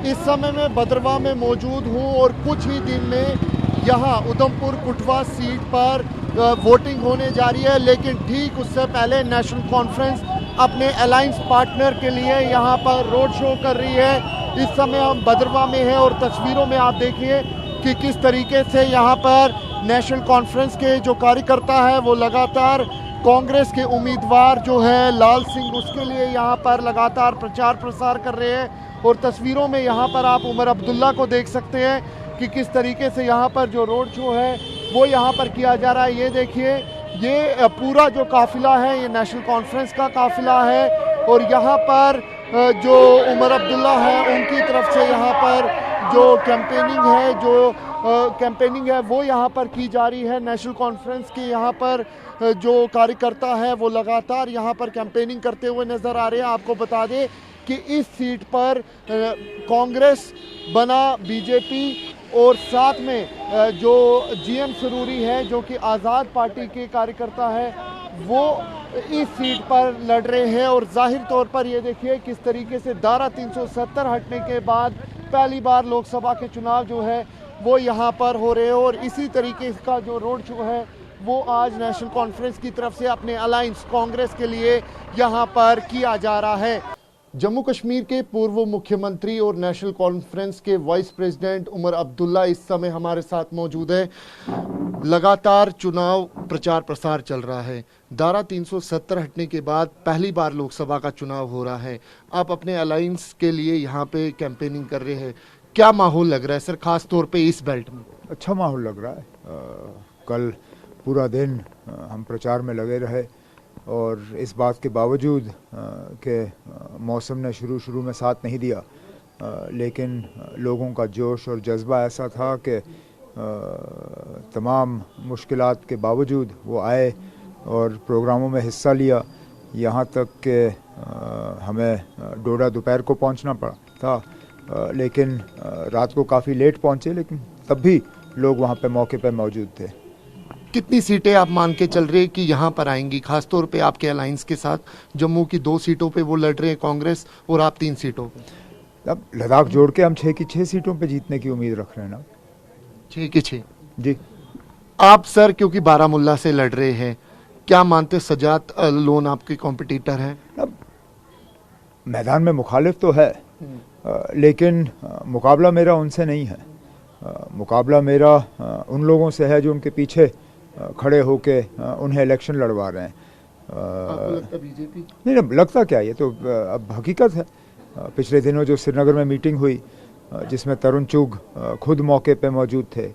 इस समय मैं भद्रवाह में मौजूद हूं और कुछ ही दिन में यहां उधमपुर कुटवा सीट पर वोटिंग होने जा रही है, लेकिन ठीक उससे पहले नेशनल कॉन्फ्रेंस अपने अलायंस पार्टनर के लिए यहां पर रोड शो कर रही है। इस समय हम भद्रवाह में हैं और तस्वीरों में आप देखिए कि किस तरीके से यहां पर नेशनल कॉन्फ्रेंस के जो कार्यकर्ता है वो लगातार कांग्रेस के उम्मीदवार जो है लाल सिंह, उसके लिए यहाँ पर लगातार प्रचार प्रसार कर रहे हैं। और तस्वीरों में यहाँ पर आप उमर अब्दुल्ला को देख सकते हैं कि किस तरीके से यहाँ पर जो रोड शो है वो यहाँ पर किया जा रहा है। ये देखिए, ये पूरा जो काफिला है ये नेशनल कॉन्फ्रेंस का काफिला है और यहाँ पर जो उमर अब्दुल्ला है उनकी तरफ से यहाँ पर जो कैंपेनिंग है वो यहाँ पर की जा रही है। नेशनल कॉन्फ्रेंस के यहाँ पर जो कार्यकर्ता है वो लगातार यहाँ पर कैंपेनिंग करते हुए नजर आ रहे हैं। आपको बता दें कि इस सीट पर कांग्रेस बना बीजेपी और साथ में जो जीएम सरूरी है जो कि आज़ाद पार्टी के कार्यकर्ता है वो इस सीट पर लड़ रहे हैं। और जाहिर तौर पर ये देखिए किस तरीके से धारा 370 हटने के बाद पहली बार लोकसभा के चुनाव जो है वो यहाँ पर हो रहे हैं और इसी तरीके का जो रोड शो है वो आज नेशनल कॉन्फ्रेंस की तरफ से अपने अलायंस कांग्रेस के लिए यहाँ पर किया जा रहा है। जम्मू कश्मीर के पूर्व मुख्यमंत्री और नेशनल कॉन्फ्रेंस के वाइस प्रेसिडेंट उमर अब्दुल्ला इस समय हमारे साथ मौजूद है। लगातार चुनाव प्रचार प्रसार चल रहा है। धारा 370 हटने के बाद पहली बार लोकसभा का चुनाव हो रहा है। आप अपने अलायंस के लिए यहाँ पे कैंपेनिंग कर रहे हैं, क्या माहौल लग रहा है सर, खास तौर पे इस बेल्ट में? अच्छा माहौल लग रहा है। कल पूरा दिन हम प्रचार में लगे रहे और इस बात के बावजूद कि मौसम ने शुरू में साथ नहीं दिया, लेकिन लोगों का जोश और जज्बा ऐसा था कि तमाम मुश्किलात के बावजूद वो आए और प्रोग्रामों में हिस्सा लिया। यहाँ तक कि हमें डोडा दोपहर को पहुँचना पड़ा था, लेकिन रात को काफ़ी लेट पहुँचे, लेकिन तब भी लोग वहाँ पे मौके पे मौजूद थे। कितनी सीटें आप मान के चल रहे हैं कि यहाँ पर आएंगी, खासतौर पे आपके अलायंस के साथ? जम्मू की 2 सीटों पे वो लड़ रहे हैं कांग्रेस और आप 3 सीटों पे। अब लद्दाख जोड़ के हम 6 की 6 सीटों पे जीतने की उम्मीद रख रहे हैं ना। 6 की 6 जी। आप सर क्योंकि बारामुल्ला से लड़ रहे हैं, क्या मानते सजात लोन आपके कॉम्पिटिटर हैं? अब मैदान में मुखालिफ तो है, लेकिन मुकाबला मेरा उनसे नहीं है। मुकाबला मेरा उन लोगों से है जो उनके पीछे खड़े होके उन्हें इलेक्शन लड़वा रहे हैं। आपको लगता बीजेपी? नहीं, लगता क्या, ये तो अब हकीकत है। पिछले दिनों जो श्रीनगर में मीटिंग हुई जिसमें तरुण चुग खुद मौके पे मौजूद थे,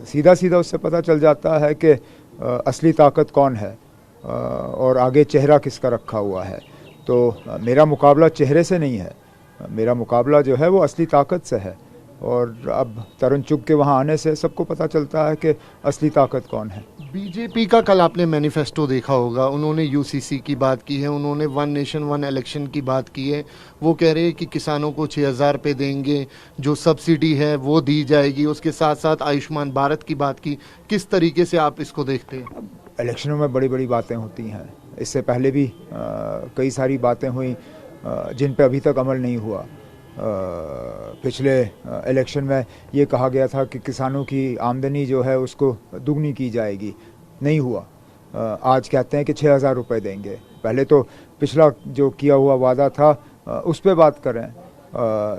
सीधा सीधा उससे पता चल जाता है कि असली ताकत कौन है और आगे चेहरा किसका रखा हुआ है। तो मेरा मुकाबला चेहरे से नहीं है, मेरा मुकाबला जो है वो असली ताकत से है। और अब तरुण चुग के वहाँ आने से सबको पता चलता है कि असली ताकत कौन है। बीजेपी का कल आपने मैनिफेस्टो देखा होगा, उन्होंने यूसीसी की बात की है, उन्होंने 1 नेशन 1 इलेक्शन की बात की है। वो कह रहे हैं कि किसानों को 6,000 रुपये देंगे, जो सब्सिडी है वो दी जाएगी, उसके साथ साथ आयुष्मान भारत की बात की। किस तरीके से आप इसको देखते हैं? इलेक्शनों में बड़ी बड़ी बातें होती हैं, इससे पहले भी कई सारी बातें हुई जिन पर अभी तक अमल नहीं हुआ। पिछले इलेक्शन में ये कहा गया था कि किसानों की आमदनी जो है उसको दुगनी की जाएगी, नहीं हुआ। आज कहते हैं कि 6,000 रुपये देंगे। पहले तो पिछला जो किया हुआ वादा था उस पर बात करें,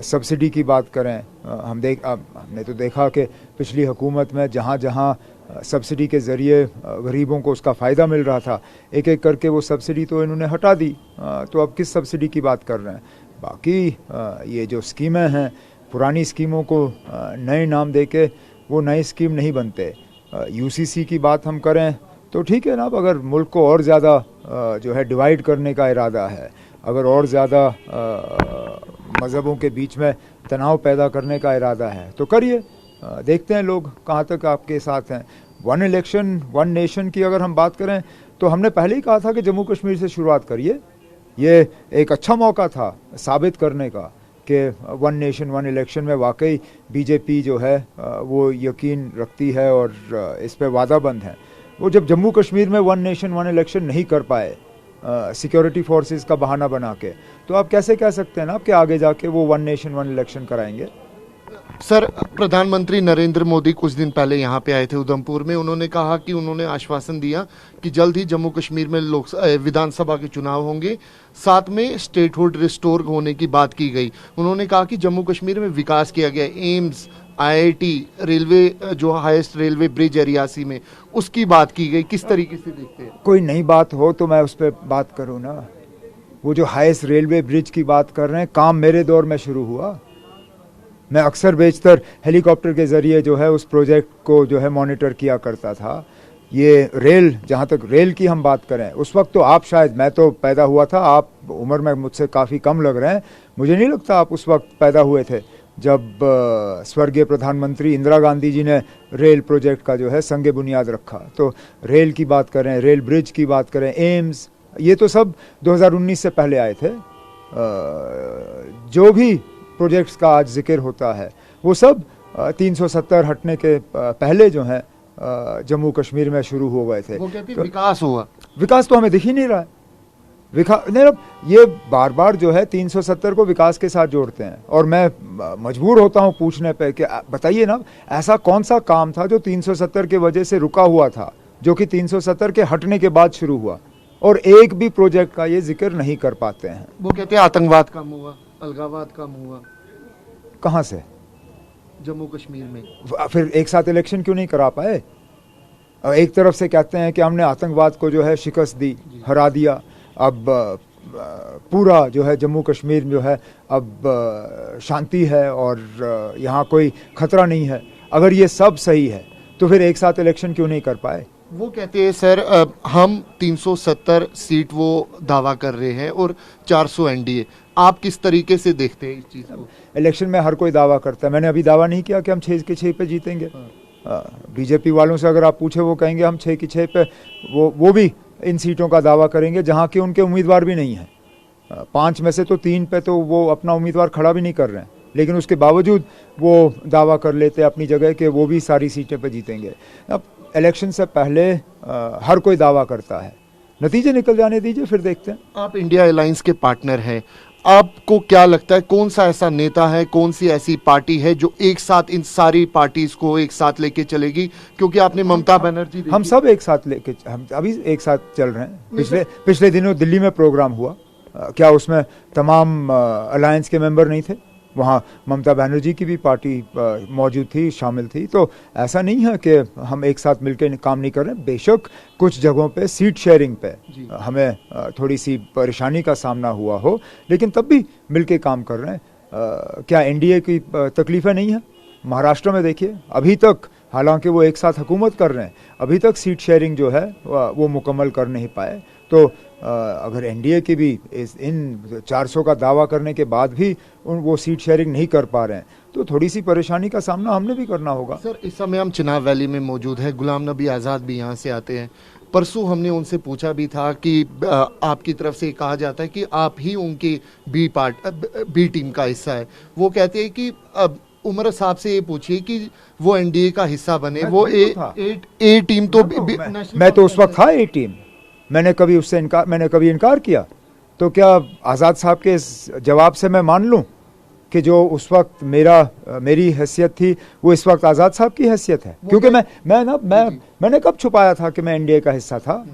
सब्सिडी की बात करें। हमने तो देखा कि पिछली हुकूमत में जहाँ जहाँ सब्सिडी के ज़रिए गरीबों को उसका फ़ायदा मिल रहा था, एक एक करके वो सब्सिडी तो इन्होंने हटा दी। तो अब किस सब्सिडी की बात कर रहे हैं? बाकी ये जो स्कीमें हैं, पुरानी स्कीमों को नए नाम देके वो नई स्कीम नहीं बनते। यूसीसी की बात हम करें तो ठीक है ना, अगर मुल्क को और ज़्यादा जो है डिवाइड करने का इरादा है, अगर और ज़्यादा मज़हबों के बीच में तनाव पैदा करने का इरादा है तो करिए, देखते हैं लोग कहाँ तक आपके साथ हैं। 1 इलेक्शन 1 नेशन की अगर हम बात करें तो हमने पहले ही कहा था कि जम्मू कश्मीर से शुरुआत करिए। ये एक अच्छा मौका था साबित करने का कि 1 नेशन 1 इलेक्शन में वाकई बीजेपी जो है वो यकीन रखती है और इस पे वादाबंद है। वो जब जम्मू कश्मीर में 1 नेशन 1 इलेक्शन नहीं कर पाए सिक्योरिटी फोर्सेस का बहाना बना के, तो आप कैसे कह सकते हैं ना कि आगे जाके वो वन नेशन वन इलेक्शन कराएंगे। सर, प्रधानमंत्री नरेंद्र मोदी कुछ दिन पहले यहाँ पे आए थे उधमपुर में। उन्होंने कहा कि उन्होंने आश्वासन दिया कि जल्द ही जम्मू कश्मीर में विधानसभा के चुनाव होंगे, साथ में स्टेटहुड रिस्टोर होने की बात की गई। उन्होंने कहा कि जम्मू कश्मीर में विकास किया गया, एम्स, IIT, रेलवे, जो हाईएस्ट रेलवे ब्रिज है रियासी में, उसकी बात की गई। किस तरीके से देखते हैं? कोई नई बात हो तो मैं उस पर बात करूँ ना। वो जो हाईएस्ट रेलवे ब्रिज की बात कर रहे हैं, काम मेरे दौर में शुरू हुआ। मैं अक्सर बेशतर हेलीकॉप्टर के ज़रिए जो है उस प्रोजेक्ट को जो है मॉनिटर किया करता था। ये रेल, जहाँ तक रेल की हम बात करें, उस वक्त तो आप शायद, मैं तो पैदा हुआ था, आप उम्र में मुझसे काफ़ी कम लग रहे हैं, मुझे नहीं लगता आप उस वक्त पैदा हुए थे जब स्वर्गीय प्रधानमंत्री इंदिरा गांधी जी ने रेल प्रोजेक्ट का जो है संगे बुनियाद रखा। तो रेल की बात करें, रेल ब्रिज की बात करें, एम्स, ये तो सब 2019 से पहले आए थे। जो भी प्रोजेक्ट्स का आज जिक्र होता है वो सब 370 हटने के पहले जो है जम्मू कश्मीर में शुरू हो गए थे। वो कहते हैं विकास हुआ। विकास तो हमें दिख ही नहीं रहा है। ये बार बार जो है 370 को विकास के साथ जोड़ते हैं, और मैं मजबूर होता हूं पूछने पे कि बताइए ना, ऐसा कौन सा काम था जो 370 के वजह से रुका हुआ था, जो कि 370 के हटने के बाद शुरू हुआ, और एक भी प्रोजेक्ट का ये जिक्र नहीं कर पाते हैं। वो कहते हैं आतंकवाद कम हुआ, अलगावाद कम हुआ। कहाँ से? जम्मू कश्मीर में। फिर एक साथ इलेक्शन क्यों नहीं करा पाए? एक तरफ से कहते हैं कि हमने आतंकवाद को जो है शिकस्त दी, हरा दिया, अब पूरा जो है जम्मू कश्मीर जो है अब शांति है और यहाँ कोई खतरा नहीं है। अगर ये सब सही है तो फिर एक साथ इलेक्शन क्यों नहीं कर पाए? वो कहते हैं सर, हम 370 सीट वो दावा कर रहे हैं और 400 एनडीए। आप किस तरीके से देखते हैं इस चीज़ को? इलेक्शन में हर कोई दावा करता है। मैंने अभी दावा नहीं किया कि हम 6 के 6 पे जीतेंगे। बीजेपी वालों से अगर आप पूछे, वो कहेंगे हम 6 की 6 पे, वो भी इन सीटों का दावा करेंगे जहां के उनके उम्मीदवार भी नहीं हैं। 5 में से तो 3 पे तो वो अपना उम्मीदवार खड़ा भी नहीं कर रहे हैं, लेकिन उसके बावजूद वो दावा कर लेते अपनी जगह कि वो भी सारी सीटें पे जीतेंगे। अब इलेक्शन से पहले हर कोई दावा करता है, नतीजे निकल जाने दीजिए, फिर देखते हैं। आप इंडिया अलायंस के पार्टनर हैं, आपको क्या लगता है कौन सा ऐसा नेता है, कौन सी ऐसी पार्टी है जो एक साथ इन सारी पार्टीज को एक साथ लेके चलेगी? क्योंकि आपने ममता बनर्जी, हम सब एक साथ लेके, हम अभी एक साथ चल रहे हैं। पिछले दिनों दिल्ली में प्रोग्राम हुआ, क्या उसमें तमाम अलायंस के मेंबर नहीं थे? वहाँ ममता बनर्जी की भी पार्टी मौजूद थी, शामिल थी। तो ऐसा नहीं है कि हम एक साथ मिलकर काम नहीं कर रहे हैं। बेशक कुछ जगहों पे सीट शेयरिंग पे हमें थोड़ी सी परेशानी का सामना हुआ हो, लेकिन तब भी मिलके काम कर रहे हैं। क्या एनडीए की तकलीफें नहीं है? महाराष्ट्र में देखिए, अभी तक, हालांकि वो एक साथ हुकूमत कर रहे हैं, अभी तक सीट शेयरिंग जो है वो मुकम्मल कर नहीं पाए। तो अगर एनडीए की भी इन 400 का दावा करने के बाद भी वो सीट शेयरिंग नहीं कर पा रहे हैं, तो थोड़ी सी परेशानी का सामना हमने भी करना होगा। सर, इस समय हम चिनाब वैली में मौजूद हैं, गुलाम नबी आज़ाद भी यहाँ से आते हैं। परसों हमने उनसे पूछा भी था कि आपकी तरफ से कहा जाता है कि आप ही उनकी बी टीम का हिस्सा है। वो कहते हैं कि अब उमर साहब से ये पूछिए कि वो एनडीए का हिस्सा बने। वो ए टीम तो मैं तो उस वक्त था ए टीम। मैंने कभी इनकार किया? तो क्या आज़ाद साहब के इस जवाब से मैं मान लूं कि जो उस वक्त मेरी हैसियत थी वो इस वक्त आज़ाद साहब की हैसियत है? क्योंकि मैंने कब छुपाया था कि मैं एनडीए का हिस्सा था?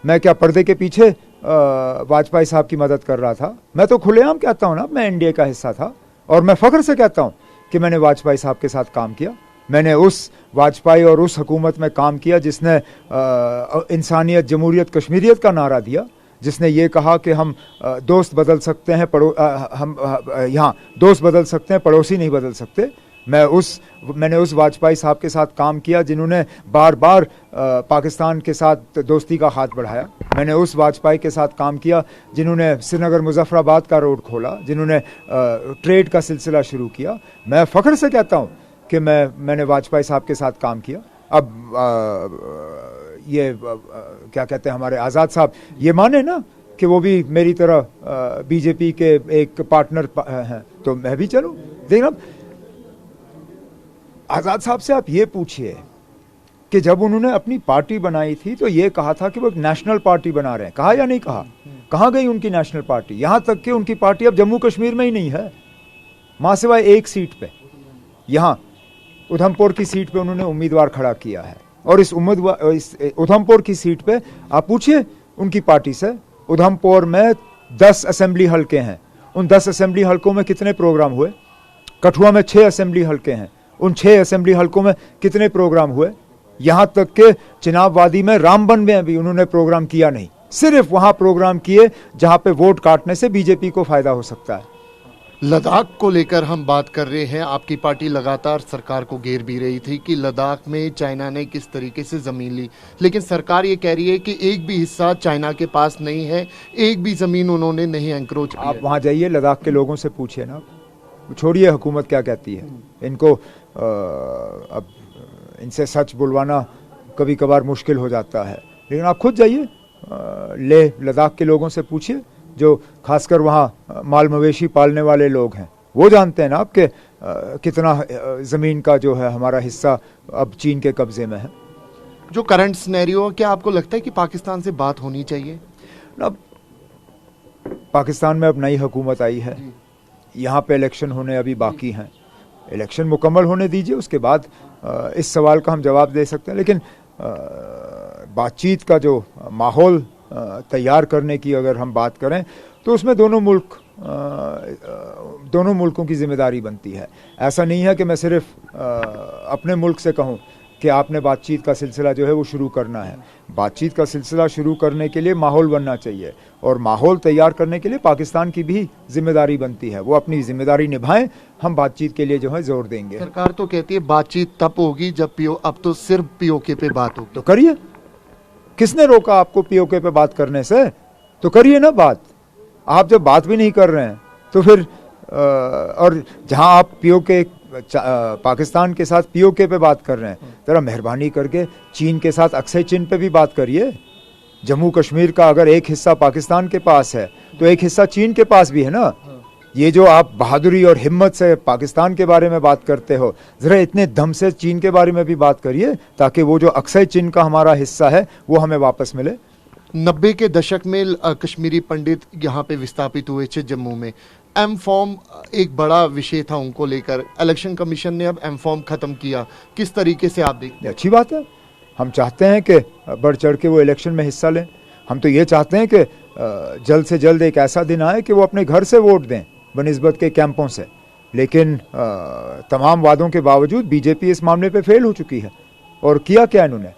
मैं क्या पर्दे के पीछे वाजपेयी साहब की मदद कर रहा था? मैं तो खुलेआम कहता हूं ना, मैं एनडीए का हिस्सा था, और मैं फख्र से कहता हूं कि मैंने वाजपेयी साहब के साथ काम किया। मैंने उस वाजपेयी और उस हुकूमत में काम किया जिसने इंसानियत, जमहूरियत, कश्मीरियत का नारा दिया, जिसने ये कहा कि हम दोस्त बदल सकते हैं, हम यहाँ दोस्त बदल सकते हैं, पड़ोसी नहीं बदल सकते। मैंने उस वाजपेयी साहब के साथ काम किया जिन्होंने बार बार पाकिस्तान के साथ दोस्ती का हाथ बढ़ाया। मैंने उस वाजपेयी के साथ काम किया जिन्होंने श्रीनगर मुजफ्फराबाद का रोड खोला, जिन्होंने ट्रेड का सिलसिला शुरू किया। मैं फ़ख्र से कहता हूँ कि मैंने वाजपेयी साहब के साथ काम किया। अब क्या कहते हैं, हमारे आज़ाद साहब ये माने ना कि वो भी मेरी तरह बीजेपी के एक पार्टनर हैं, तो मैं भी चलूँ। देखना, आज़ाद साहब से आप ये पूछिए कि जब उन्होंने अपनी पार्टी बनाई थी तो ये कहा था कि वो एक नेशनल पार्टी बना रहे हैं। कहा या नहीं कहा? कहाँ गई उनकी नेशनल पार्टी? यहाँ तक कि उनकी पार्टी अब जम्मू कश्मीर में ही नहीं है, मां सिवाय एक सीट पे, यहाँ उधमपुर की सीट पे उन्होंने उम्मीदवार खड़ा किया है। और इस उधमपुर की सीट पे आप पूछिए उनकी पार्टी से, उधमपुर में 10 असेंबली हलके हैं, उन 10 असेंबली हलकों में कितने प्रोग्राम हुए? कठुआ में 6 असेंबली हलके हैं, उन 6 असेंबली हलकों में कितने प्रोग्राम हुए? यहां तक के चिनाब वादी में, रामबन में भी उन्होंने प्रोग्राम किया नहीं, सिर्फ वहां प्रोग्राम किए जहां पे वोट काटने से बीजेपी को फायदा हो सकता है। लद्दाख को लेकर हम बात कर रहे हैं। आपकी पार्टी लगातार सरकार को घेर भी रही थी कि लद्दाख में चाइना ने किस तरीके से ज़मीन ली, लेकिन सरकार ये कह रही है कि एक भी हिस्सा चाइना के पास नहीं है, एक भी ज़मीन उन्होंने नहीं एंक्रोच की। आप वहाँ जाइए, लद्दाख के लोगों से पूछिए ना, छोड़िए हुकूमत क्या कहती है। इनको अब इनसे सच बुलवाना कभी कभार मुश्किल हो जाता है, लेकिन आप खुद जाइए, लद्दाख के लोगों से पूछिए, जो खासकर वहाँ माल मवेशी पालने वाले लोग हैं, वो जानते हैं ना आपके कितना ज़मीन का जो है हमारा हिस्सा अब चीन के कब्जे में है। जो करंट सिनेरियो, क्या आपको लगता है कि पाकिस्तान से बात होनी चाहिए? अब पाकिस्तान में अब नई हुकूमत आई है, यहाँ पे इलेक्शन होने अभी बाकी हैं, इलेक्शन मुकम्मल होने दीजिए, उसके बाद इस सवाल का हम जवाब दे सकते हैं। लेकिन बातचीत का जो माहौल तैयार करने की अगर हम बात करें तो उसमें दोनों मुल्कों की जिम्मेदारी बनती है। ऐसा नहीं है कि मैं सिर्फ अपने मुल्क से कहूं कि आपने बातचीत का सिलसिला जो है वो शुरू करना है। बातचीत का सिलसिला शुरू करने के लिए माहौल बनना चाहिए, और माहौल तैयार करने के लिए पाकिस्तान की भी जिम्मेदारी बनती है। वो अपनी जिम्मेदारी निभाएं, हम बातचीत के लिए जो है जोर देंगे। सरकार तो कहती है बातचीत तब होगी जब अब तो सिर्फ पीओके पे बात होगी। तो करिए, किसने रोका आपको पीओके पे बात करने से? तो करिए ना बात। आप जब बात भी नहीं कर रहे हैं तो फिर और जहां आप पीओके पाकिस्तान के साथ पीओके पे बात कर रहे हैं, जरा मेहरबानी करके चीन के साथ अक्सर चीन पे भी बात करिए। जम्मू कश्मीर का अगर एक हिस्सा पाकिस्तान के पास है तो एक हिस्सा चीन के पास भी है ना। ये जो आप बहादुरी और हिम्मत से पाकिस्तान के बारे में बात करते हो, जरा इतने दम से चीन के बारे में भी बात करिए, ताकि वो जो अक्सर चीन का हमारा हिस्सा है वो हमें वापस मिले। 90 के दशक में कश्मीरी पंडित यहाँ पे विस्थापित हुए थे जम्मू में। एम फॉर्म एक बड़ा विषय था उनको लेकर, इलेक्शन कमीशन ने अब एम फॉर्म खत्म किया, किस तरीके से आप देखते हैं? अच्छी बात है, हम चाहते हैं कि बढ़ चढ़ के वो इलेक्शन में हिस्सा लें। हम तो ये चाहते हैं कि जल्द से जल्द एक ऐसा दिन आए कि वो अपने घर से वोट दें बनिस्बत के कैंपों से। लेकिन तमाम वादों के बावजूद बीजेपी इस मामले पे फेल हो चुकी है। और किया क्या इन्होंने?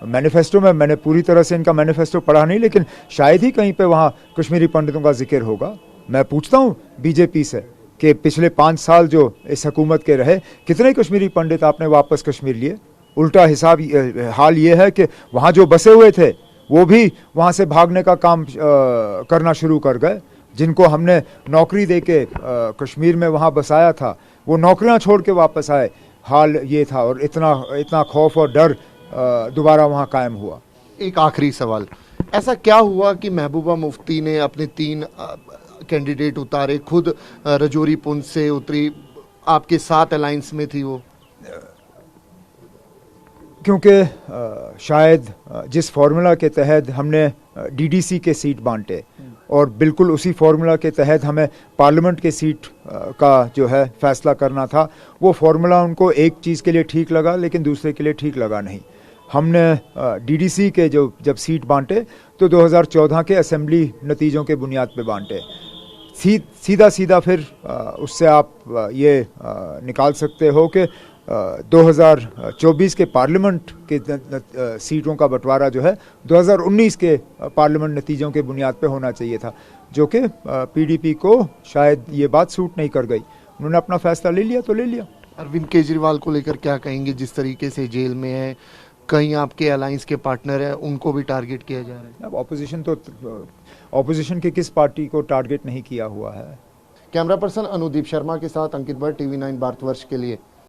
मैनिफेस्टो में, मैंने पूरी तरह से इनका मैनिफेस्टो पढ़ा नहीं, लेकिन शायद ही कहीं पे वहाँ कश्मीरी पंडितों का जिक्र होगा। मैं पूछता हूँ बीजेपी से कि पिछले 5 साल जो इस हुकूमत के रहे, कितने कश्मीरी पंडित आपने वापस कश्मीर लिए? उल्टा हाल ये है कि वहाँ जो बसे हुए थे वो भी वहाँ से भागने का काम करना शुरू कर गए। जिनको हमने नौकरी दे के कश्मीर में वहाँ बसाया था, वो नौकरियाँ छोड़ के वापस आए। हाल ये था, और इतना खौफ और डर दोबारा वहाँ कायम हुआ। एक आखिरी सवाल, ऐसा क्या हुआ कि महबूबा मुफ्ती ने अपने 3 कैंडिडेट उतारे, खुद रजौरी पुंछ से उतरी, आपके साथ अलायंस में थी वो? क्योंकि शायद जिस फार्मूला के तहत हमने डीडीसी के सीट बांटे, और बिल्कुल उसी फार्मूला के तहत हमें पार्लियामेंट के सीट का जो है फैसला करना था, वो फार्मूला उनको एक चीज़ के लिए ठीक लगा लेकिन दूसरे के लिए ठीक लगा नहीं। हमने डीडीसी के जब सीट बांटे तो 2014 के असेंबली नतीजों के बुनियाद पे बांटे। सीधा फिर उससे आप ये निकाल सकते हो कि 2024 के पार्लियामेंट के सीटों का बंटवारा जो है 2019 के पार्लियामेंट नतीजों के बुनियाद पे होना चाहिए था, जो कि पीडीपी को शायद ये बात सूट नहीं कर गई। उन्होंने अपना फैसला ले लिया तो ले लिया। अरविंद केजरीवाल को लेकर क्या कहेंगे? जिस तरीके से जेल में है, कहीं आपके अलायंस के पार्टनर है, उनको भी टारगेट किया जा रहा है। अब ऑपोजिशन की किस पार्टी को टारगेट नहीं किया हुआ है? कैमरा पर्सन अनुदीप शर्मा के साथ अंकित भट्ट, TV9 भारतवर्ष के लिए।